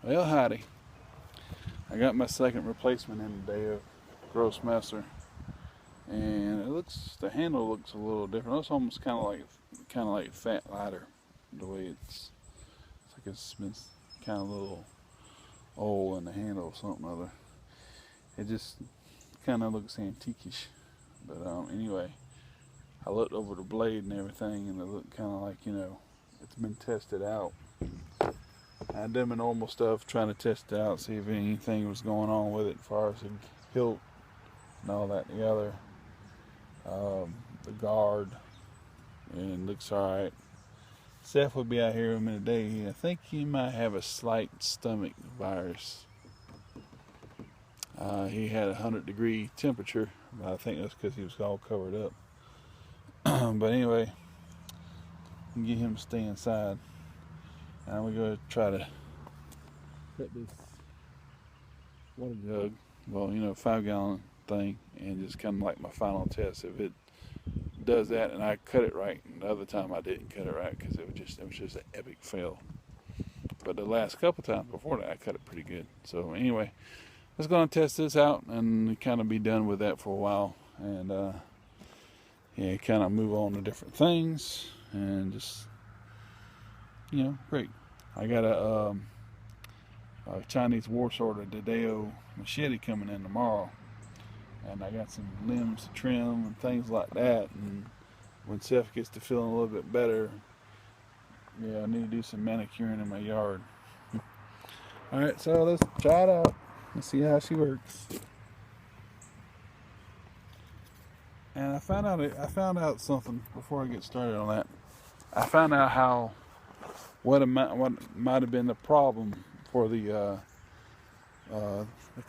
Well, howdy. I got my second replacement in today of Grosse Messer, and the handle looks a little different. It's almost kind of like fat lighter, the way it's like it's been kind of a little old in the handle or something or other. It just kind of looks antiquish. But anyway, I looked over the blade and everything, and it looked kind of like, it's been tested out. I did my normal stuff, trying to test it out, see if anything was going on with it as far as the hilt and all that and the other. The guard, and it looks alright. Seth will be out here in a minute today. I think he might have a slight stomach virus. He had a 100-degree temperature, but I think that's because he was all covered up. But anyway, get him to stay inside. And we're going to try to put this water jug, 5-gallon thing, and just kind of like my final test. If it does that and I cut it right, and the other time I didn't cut it right because it was just an epic fail. But the last couple times before that, I cut it pretty good. So anyway, let's go and test this out and kind of be done with that for a while, and kind of move on to different things, and just great. I got a Chinese war sword, a Dedeo machete coming in tomorrow, and I got some limbs to trim and things like that. And when Seth gets to feeling a little bit better, I need to do some manicuring in my yard. All right, so let's try it out. Let's see how she works. And I found out something before I get started on that. I found out what might have been the problem for the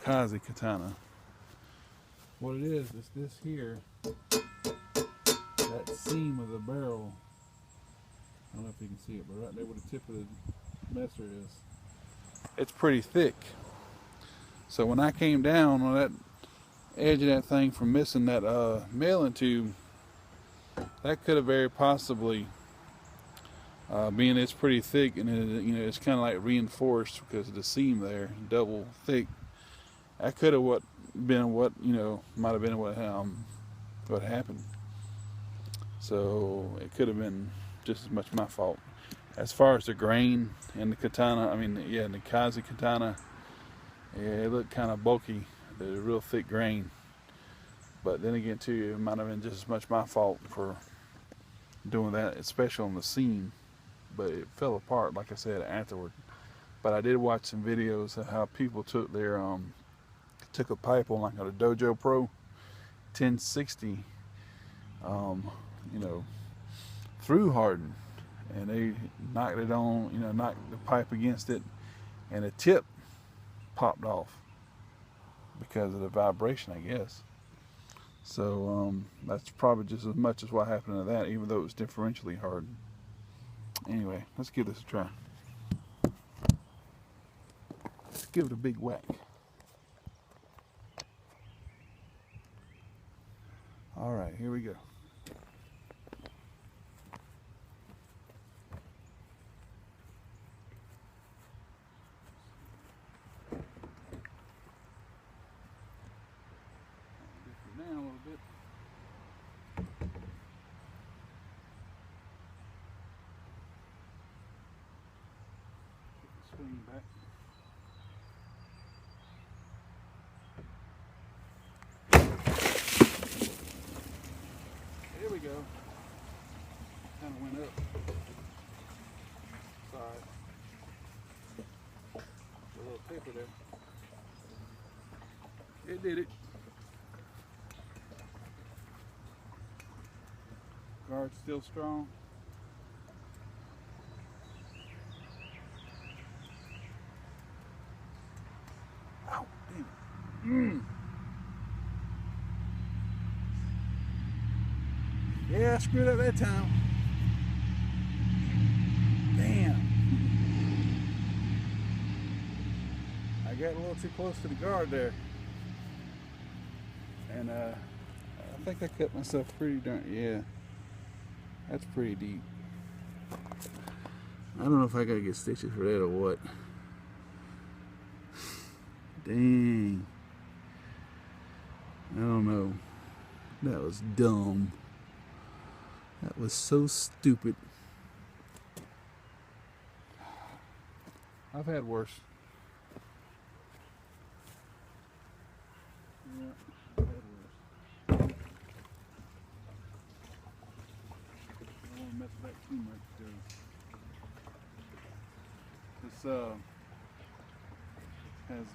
Kaze Katana. What it is this here, that seam of the barrel. I don't know if you can see it, but right there where the tip of the messer is, it's pretty thick. So when I came down on that edge of that thing from missing that mailing tube, that could have very possibly, being it's pretty thick, and it's kind of like reinforced because of the seam there, double thick. That could have might have been what happened. So it could have been just as much my fault. As far as the grain in the katana, in the Kaze Katana, it looked kind of bulky. There's a real thick grain. But then again, too, it might have been just as much my fault for doing that, especially on the seam. But it fell apart, like I said, afterward. But I did watch some videos of how people took a pipe on like a Dojo Pro 1060, through hardened, and they knocked it on, knocked the pipe against it, and the tip popped off because of the vibration, I guess. So that's probably just as much as what happened to that, even though it was differentially hardened. Anyway, let's give this a try. Let's give it a big whack. All right, here we go. Down a little bit. Swing back. There we go. Kind of went up. Sorry. A little taper there. It did it. Guard's still strong. Ow, damn it. Yeah, I screwed up that time. Damn. I got a little too close to the guard there. And I think I cut myself pretty darn, yeah. That's pretty deep. I don't know if I gotta get stitches for that or what. Dang. I don't know. That was dumb. That was so stupid. I've had worse. Yeah, I've had worse. I don't want to mess with that too much because this has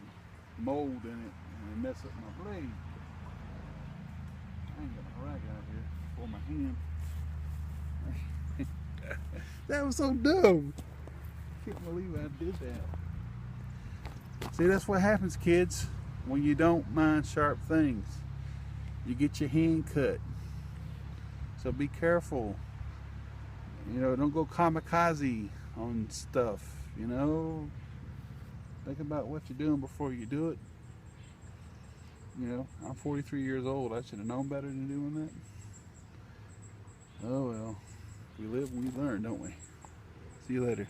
mold in it and it mess up my blade. I ain't got a rag out here for my hand. That was so dumb. I can't believe I did that. See, that's what happens, kids, when you don't mind sharp things. You get your hand cut. So be careful. You know, don't go kamikaze on stuff, you know. Think about what you're doing before you do it. You know, I'm 43 years old. I should have known better than doing that. Oh well. We live and we learn, don't we? See you later.